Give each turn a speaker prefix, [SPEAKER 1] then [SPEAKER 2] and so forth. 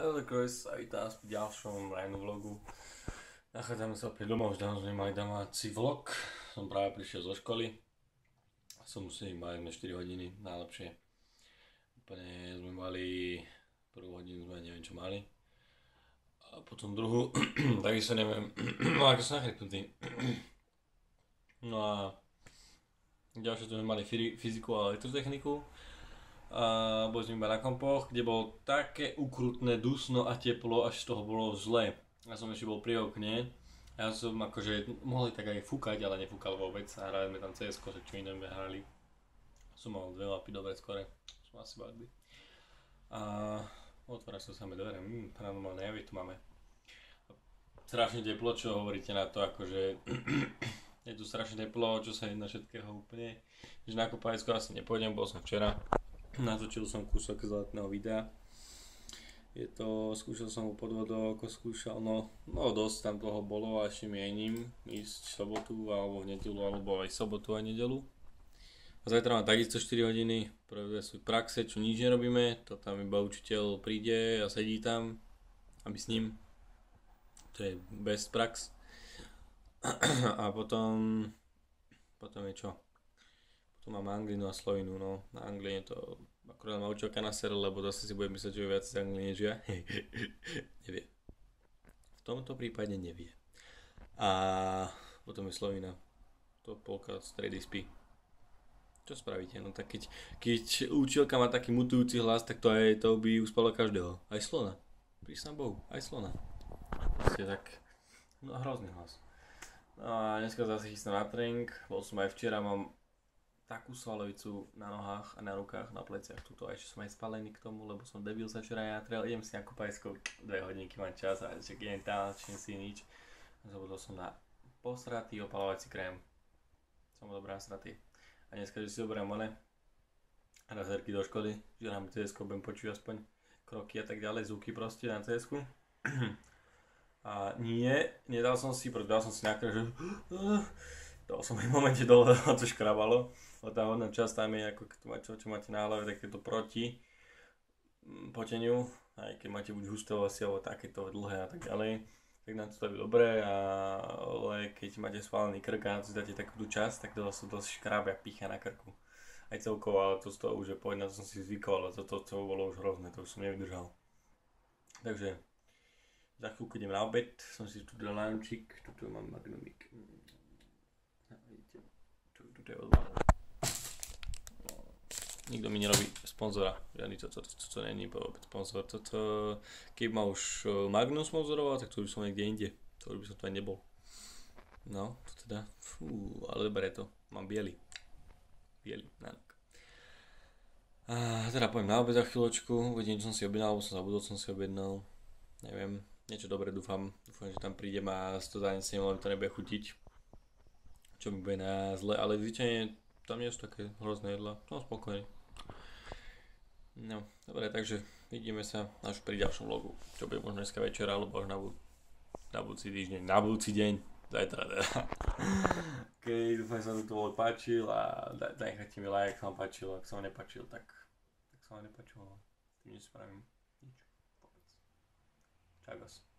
[SPEAKER 1] Kres sa vítá v ďalšom rajnom vlogu. Nachádzame sa opäť doma, už dávno sme nemali domáci vlog. Som práve prišiel zo školy. Mali sme 4 hodiny, najlepšie. Úplne sme mali, prvú hodinu sme neviem čo mali. A potom druhú, takisto neviem, no ako som nachrypnutý. No a ďalšie sme mali fyziku a elektrotechniku. A boli sme iba na kompoch, kde bolo také ukrutné dusno a teplo, až z toho bolo zle. Ja som ešte bol pri okne, ja som akože mohli tak aj fúkať, ale nefúkal vôbec a hrali sme tam CS-ko, tak čo iné sme hrali. Som mal 2 mapy dobre skore, som asi bagby. A otváraš sa samé dvere, paranormálne javy tu máme. Strašne teplo, čo hovoríte na to, akože je tu strašne teplo, čo sa jedná všetkého úplne. Že na kopajsko asi nepôjdem, bol som včera. Natočil som kúsok z letného videa. Skúšal som ho podvodok, ako skúšal, no dosť tam toho bolo a ešte mienim ísť v sobotu alebo v nedeľu, alebo aj sobotu a nedeľu. A zajtra mám takisto 4 hodiny, prvé sú praxe, čo nič nerobíme, to tam iba učiteľ príde a sedí tam, aby s ním, to je best prax. A potom je čo? Tu mám anglinu a slovinu, no. Na angline to akurát ma učiteľka na ser, lebo zase si bude mysleť, že je viac z angliny než ja. Nevie. V tomto prípade nevie. A potom je slovina. To polka z triedy spí. Čo spravíte? No tak keď učiteľka má taký mutujúci hlas, tak to by uspalo každého. Aj slona. Prísam Bohu, aj slona. Proste tak, no hrozný hlas. No a dneska zase chystám na tréning. Bol som aj včera, mám takú svalovicu na nohách a na rukách, na pleciach tuto, a ešte som aj spalený k tomu, lebo som debil sa včera natrel, idem si na kopajsko, 2 hodinky mám čas a ešte idem tam, čím si nič. Zabudol som na posratý opalovací krém. Som dobrá sratý. A dneska, že si zoberiem razerky do školy, že nám CS-ko budem počuť aspoň kroky a tak ďalej, zvuky proste na CS-ku. A nedal som si, pretože dal som si na krém, že dal som v momente dole, to škrabalo. Ale tá hodná časť tam je, ako čo máte na hlave, tak je to proti poteniu. Aj keď máte buď husté vlasy, alebo takéto dlhé a tak ďalej, tak nám to staví dobre, ale keď máte spálený krk a na to si dáte takú tú časť, tak to dosť škrábia, pícha na krku. Aj celkovo, ale to z toho už je povedať, na to som si zvykol, ale toto bolo už hrozné, to už som nevydržal. Takže za chvíľku idem na obed, som si tu dal lunchík, tuto mám magnumík. Vidíte, tuto je odválené. Nikto mi nerobí sponzora, žiadny to není sponzor, keď ma už Magnum sponzoroval, tak to by som niekde inde, to by som tu aj nebol. No, to teda, ale dobre je to, mám biely nánok. A teda poďme na obed za chvíľočku, uvidím, čo som si objednal, alebo som zabudol, som si objednal, neviem, niečo dobré dúfam, že tam prídem a to zanesiem, lebo to nebude chutiť, čo mi bude na zle, ale zvyčajne tam nie sú také hrozné jedlá, som spokojný. No, dobre, takže vidíme sa až pri ďalšom vlogu, čo bude možno dneska večer, alebo až na budúci týždeň, na budúci deň, zajtra teda. Dúfam, že sa vám to vlog páčil a dajte mi like, ak sa vám páčil, ak sa vám nepáčil, tak sa vám nepáčilo, s tým nespravím nič. Čakas.